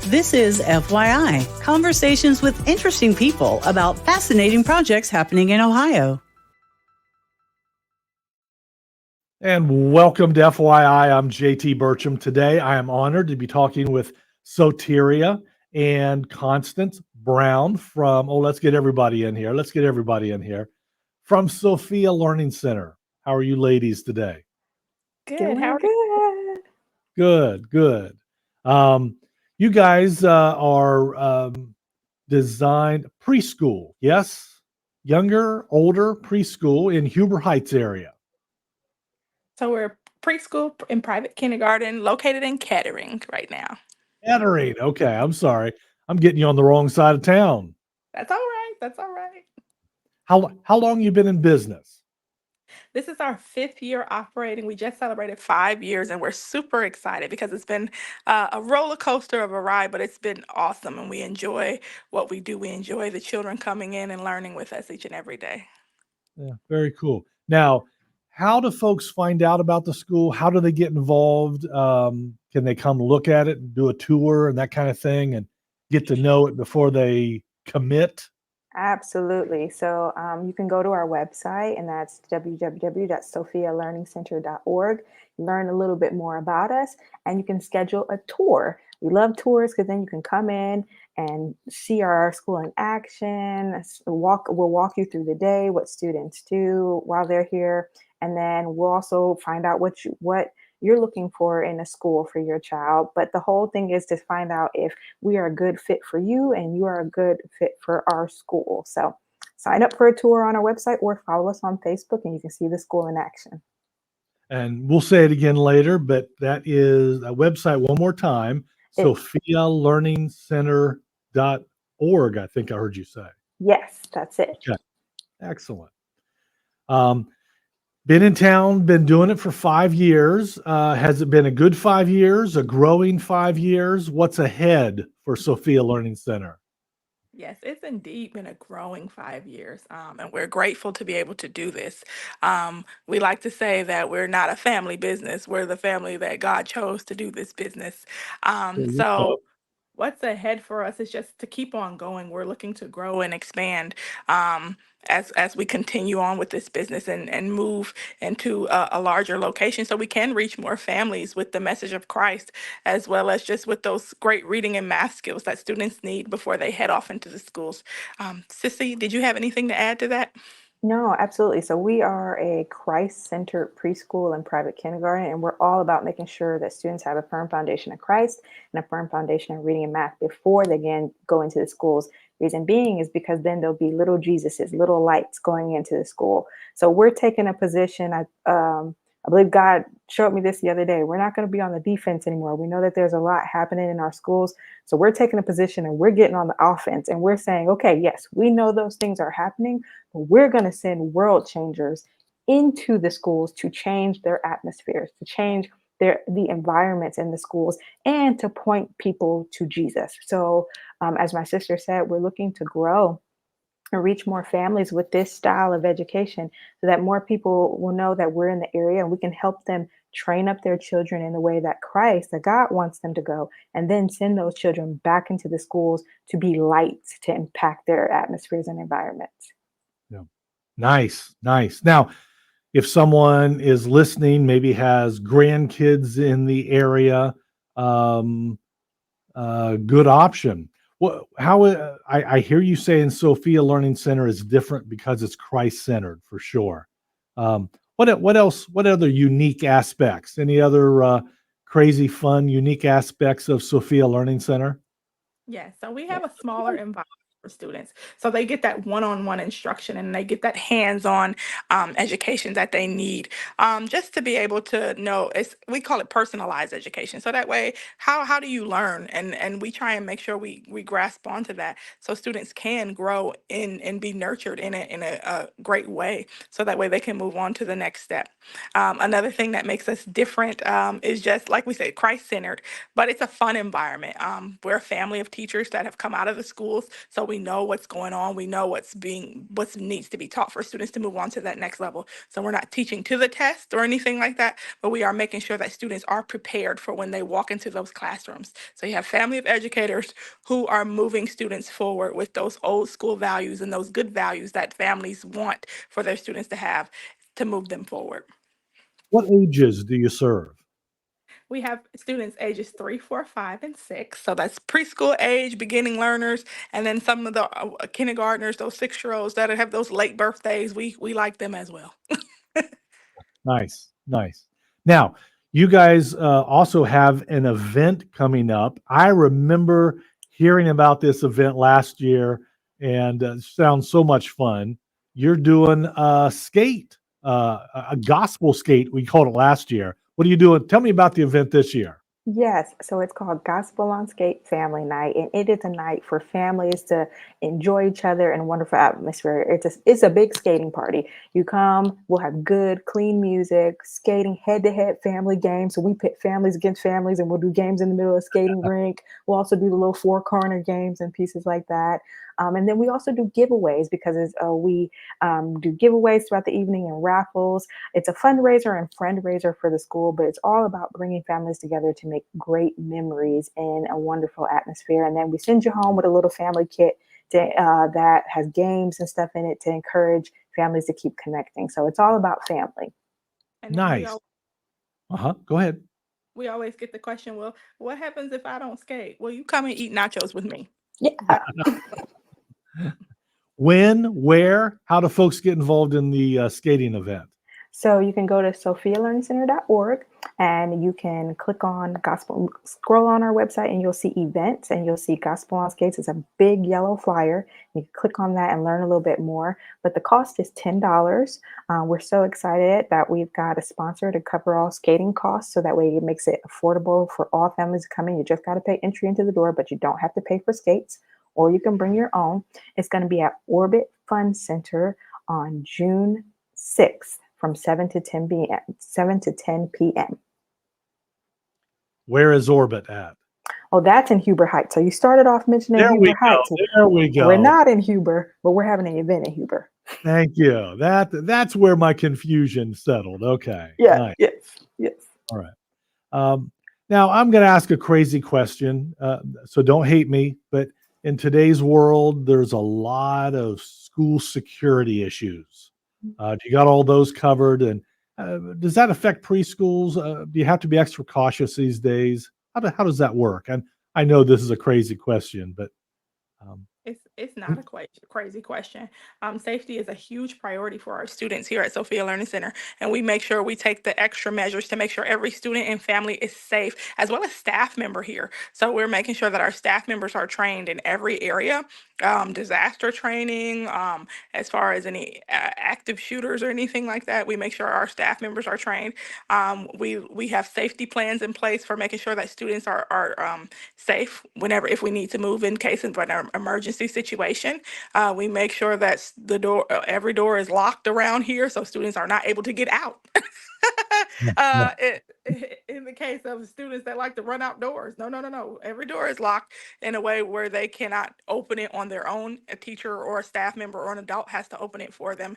This is FYI, conversations with interesting people about fascinating projects happening in Ohio. And welcome to FYI. I'm JT Burcham. Today, I am honored to be talking with Soteria and Constance Brown from, let's get everybody in here. Let's get everybody in here from Sophia Learning Center. How are you ladies today? Good. How Doing are you? good. Good, good. Um, you guys are designed preschool, yes? Younger, older preschool in Huber Heights area. So we're preschool and private kindergarten located in Kettering right now. Kettering. Okay, I'm sorry. I'm getting you on the wrong side of town. That's all right. That's all right. How long you been in business? This is our 5th year operating. We just celebrated 5 years, and we're super excited because it's been a roller coaster of a ride, but it's been awesome, and we enjoy what we do. We enjoy the children coming in and learning with us each and every day. Yeah, very cool. Now, how do folks find out about the school? How do they get involved? Can they come look at it and do a tour and that kind of thing and get to know it before they commit? Absolutely. So you can go to our website, and that's www.sophialearningcenter.org. Learn a little bit more about us, and you can schedule a tour. We love tours because then you can come in and see our school in action. We'll walk you through the day, what students do while they're here, and then we'll also find out what you're looking for in a school for your child. But the whole thing is to find out if we are a good fit for you and you are a good fit for our school. So sign up for a tour on our website or follow us on Facebook and you can see the school in action. And we'll say it again later, but that is a website one more time, It, sophialearningscenter.org, I think I heard you say. yes, that's it. Okay, excellent. Um, Been in town, been doing it for 5 years. Has it been a good 5 years, a growing 5 years? What's ahead for Sophia Learning Center? Yes, it's indeed been a growing 5 years, and we're grateful to be able to do this. We like to say that we're not a family business, we're the family that God chose to do this business. There you go. So what's ahead for us is just to keep on going. We're looking to grow and expand um, as we continue on with this business and move into a larger location so we can reach more families with the message of Christ, as well as just with those great reading and math skills that students need before they head off into the schools. Sissy, did you have anything to add to that? No, absolutely. So we are a Christ-centered preschool and private kindergarten, and we're all about making sure that students have a firm foundation in Christ and a firm foundation in reading and math before they can go into the schools. Reason being is because then there'll be little Jesuses, little lights going into the school. So we're taking a position. I believe God showed me this the other day. We're not going to be on the defense anymore. We know that there's a lot happening in our schools. So we're taking a position and we're getting on the offense and we're saying, okay, yes, we know those things are happening, but we're going to send world changers into the schools to change their atmospheres, to change the environments in the schools, and to point people to Jesus. So, as my sister said, we're looking to grow and reach more families with this style of education so that more people will know that we're in the area and we can help them train up their children in the way that Christ, that God wants them to go, and then send those children back into the schools to be lights to impact their atmospheres and environments. Yeah. Nice, nice. Now, if someone is listening, maybe has grandkids in the area, um, good option. I hear you saying Sophia Learning Center is different because it's Christ centered for sure. What else? What other unique aspects? Any other crazy fun unique aspects of Sophia Learning Center? Yes, so we have a smaller environment for students. So they get that one-on-one instruction and they get that hands-on education that they need, just to be able to know. We call it personalized education. So that way, how do you learn? And we try and make sure we grasp onto that so students can grow in and be nurtured in a great way. So that way they can move on to the next step. Another thing that makes us different is just like we said, Christ-centered, but it's a fun environment. We're a family of teachers that have come out of the schools, so we know what's going on. We know what needs to be taught for students to move on to that next level. So we're not teaching to the test or anything like that, but we are making sure that students are prepared for when they walk into those classrooms. So you have family of educators who are moving students forward with those old school values and those good values that families want for their students to have to move them forward. What ages do you serve? We have students ages 3, 4, 5, and 6. So that's preschool age, beginning learners, and then some of the kindergartners, those 6-year-olds that have those late birthdays. We like them as well. Nice, nice. Now, you guys also have an event coming up. I remember hearing about this event last year, and it sounds so much fun. You're doing a skate, a gospel skate. We called it last year. What are you doing? Tell me about the event this year. Yes, so it's called Gospel on Skate Family Night, and it is a night for families to enjoy each other in a wonderful atmosphere. It's a big skating party. You come, we'll have good, clean music, skating head-to-head family games. So we pit families against families, and we'll do games in the middle of the skating rink. We'll also do the little four-corner games and pieces like that. And then we also do giveaways because we do giveaways throughout the evening and raffles. It's a fundraiser and friend raiser for the school, but it's all about bringing families together to make great memories in a wonderful atmosphere. And then we send you home with a little family kit that has games and stuff in it to encourage families to keep connecting. So it's all about family. And then Nice. Go ahead. we always get the question, well, what happens if I don't skate? Well, you come and eat nachos with me. Yeah. When, where, how do folks get involved in the skating event? So you can go to sophialearningcenter.org and you can click on gospel, scroll on our website and you'll see events and you'll see Gospel on Skates. It's a big yellow flyer. You can click on that and learn a little bit more, but the cost is $10. We're so excited that we've got a sponsor to cover all skating costs. So that way it makes it affordable for all families to come in. You just got to pay entry into the door, but you don't have to pay for skates, or you can bring your own. It's going to be at Orbit Fun Center on June 6th. From 7 to 10 p.m. 7 to 10 p.m. Where is Orbit at? Oh, that's in Huber Heights. So you started off mentioning There we Huber Heights. go. There we go. We're not in Huber, but we're having an event in Huber. Thank you. That's where my confusion settled. Okay. Yeah. Nice. Yes. All right. Now I'm going to ask a crazy question. So don't hate me, but in today's world, there's a lot of school security issues. Do you got all those covered? And does that affect preschools? Do you have to be extra cautious these days? How does that work? And I know this is a crazy question, but It's not a crazy question. Safety is a huge priority for our students here at Sophia Learning Center, and we make sure we take the extra measures to make sure every student and family is safe, as well as staff member here. So we're making sure that our staff members are trained in every area, disaster training, as far as any active shooters or anything like that. We make sure our staff members are trained. We have safety plans in place for making sure that students are safe if we need to move in case of an emergency situation. We make sure that every door is locked around here so students are not able to get out. In the case of students that like to run outdoors, no. Every door is locked in a way where they cannot open it on their own. A teacher or a staff member or an adult has to open it for them.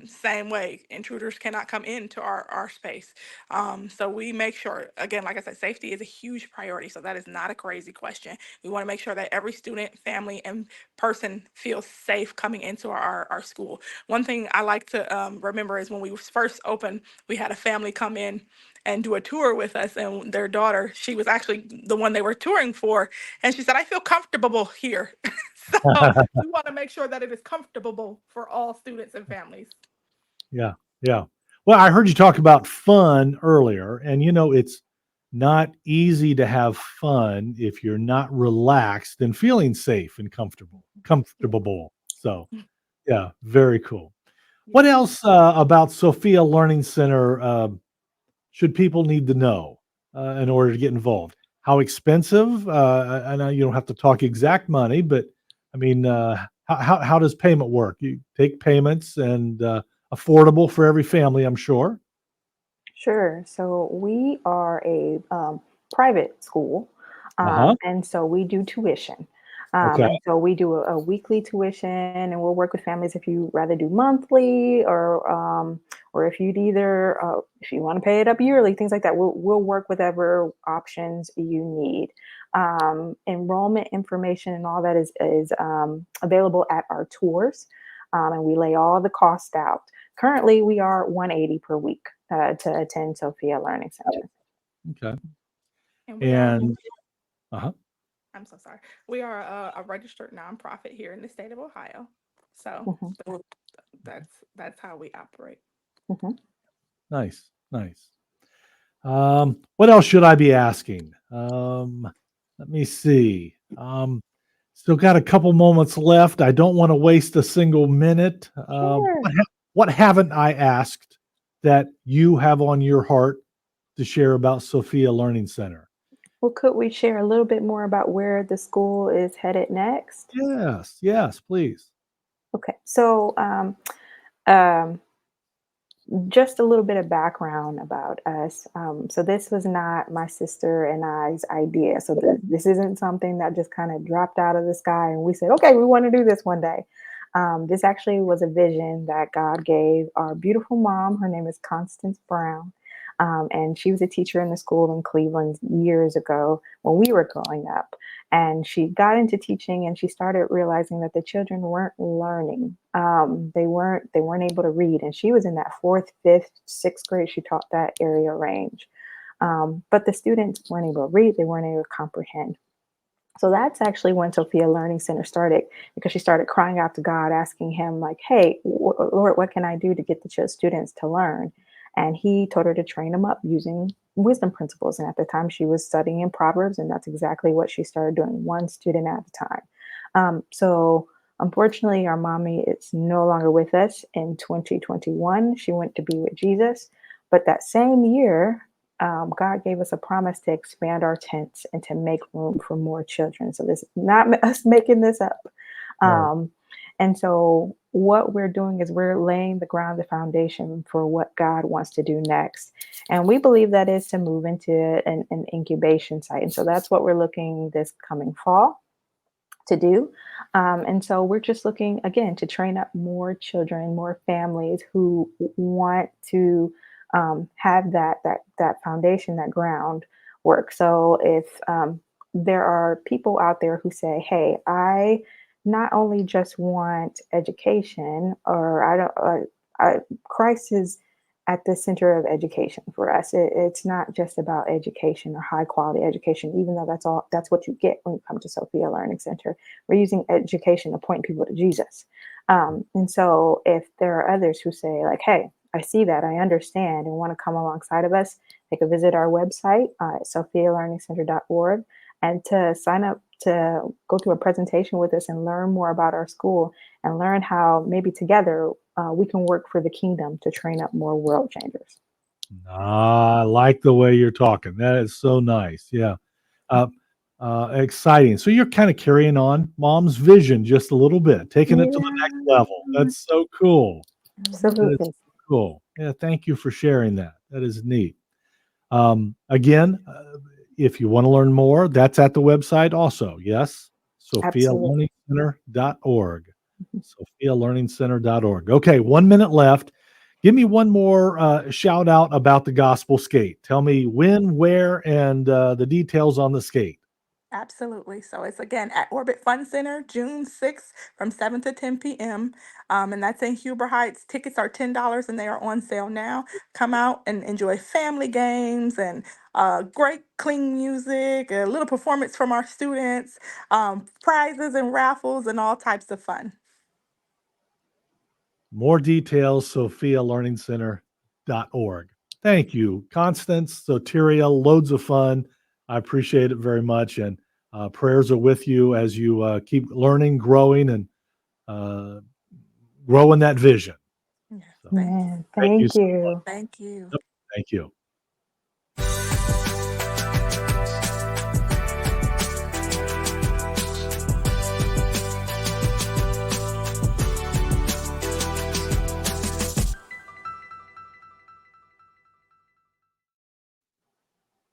Same way, intruders cannot come into our space. So we make sure, again, like I said, safety is a huge priority. So that is not a crazy question. We want to make sure that every student, family, and person feels safe coming into our school. One thing I like to remember is when we first opened, we had a family come in and do a tour with us, and their daughter, she was actually the one they were touring for, and she said, I feel comfortable here. So we want to make sure that it is comfortable for all students and families. Yeah. Well, I heard you talk about fun earlier, and it's not easy to have fun if you're not relaxed and feeling safe and comfortable. So, yeah, very cool. What else about Sophia Learning Center should people need to know in order to get involved? How expensive? I know you don't have to talk exact money, but I mean, how does payment work? You take payments and affordable for every family, I'm sure. Sure. So we are a private school, Uh-huh. and so we do tuition. Okay. And so we do a weekly tuition, and we'll work with families if you rather do monthly, or if you'd either if you want to pay it up yearly, things like that. We'll work whatever options you need. Enrollment information and all that is available at our tours, and we lay all the costs out. Currently, we are $180 per week to attend Sophia Learning Center. Okay. And we are, And uh-huh. I'm so sorry. We are a registered nonprofit here in the state of Ohio. So Mhm, that's how we operate. mhm. Nice, nice. What else should I be asking? Let me see. Still got a couple moments left. I don't want to waste a single minute. Sure. What haven't I asked that you have on your heart to share about Sophia Learning Center? Well, could we share a little bit more about where the school is headed next? Yes, yes, please. Okay, so um, just a little bit of background about us. So this was not my sister and I's idea. So this isn't something that just kind of dropped out of the sky and we said, okay, we want to do this one day. This actually was a vision that God gave our beautiful mom. Her name is Constance Brown. And she was a teacher in the school in Cleveland years ago when we were growing up. And she got into teaching, and she started realizing that the children weren't learning. They weren't able to read. And she was in that fourth, fifth, sixth grade. She taught that area range. But the students weren't able to read. They weren't able to comprehend. So that's actually when Sophia Learning Center started, because she started crying out to God, asking him, like, hey, Lord, what can I do to get the students to learn? And he told her to train them up using wisdom principles. And at the time, she was studying in Proverbs, and that's exactly what she started doing, one student at a time. So unfortunately, our mommy is no longer with us. In 2021, she went to be with Jesus. But that same year, God gave us a promise to expand our tents and to make room for more children. So this is not us making this up. Right. Um, and so what we're doing is we're laying the ground, the foundation for what God wants to do next. And we believe that is to move into an incubation site. And so that's what we're looking this coming fall to do. And so we're just looking again to train up more children, more families who want to have that foundation, that ground work. So if there are people out there who say, "Hey, I not only just want education, or I don't, Christ is at the center of education for us. It's not just about education or high quality education, even though that's what you get when you come to Sophia Learning Center. We're using education to point people to Jesus. And so if there are others who say, like, hey, I see that, I understand, and want to come alongside of us, they could visit our website at sophialearningscenter.org and to sign up to go through a presentation with us and learn more about our school and learn how maybe together we can work for the kingdom to train up more world changers. I like the way you're talking. That is so nice. Yeah. Uh, Exciting. So you're kind of carrying on mom's vision just a little bit, taking it to the next level. Yeah, That's so cool. That is absolutely. so cool. Yeah. Thank you for sharing that. That is neat. Again, if you want to learn more, that's at the website also. Yes. Absolutely. SophiaLearningCenter.org. SophiaLearningCenter.org. Okay. 1 minute left. Give me one more shout out about the gospel skate. Tell me when, where, and the details on the skate. Absolutely. So it's again at Orbit Fun Center, June 6th from 7 to 10 p.m. And that's in Huber Heights. Tickets are $10 and they are on sale now. Come out and enjoy family games and great clean music, a little performance from our students, prizes and raffles, and all types of fun. More details, SophiaLearningCenter.org. Thank you, Constance, Soteria. Loads of fun. I appreciate it very much. And prayers are with you as you keep learning, growing, and uh, growing that vision. Yeah, So thank you. Man, thank you thank so much. you. Thank you. Yep, thank you.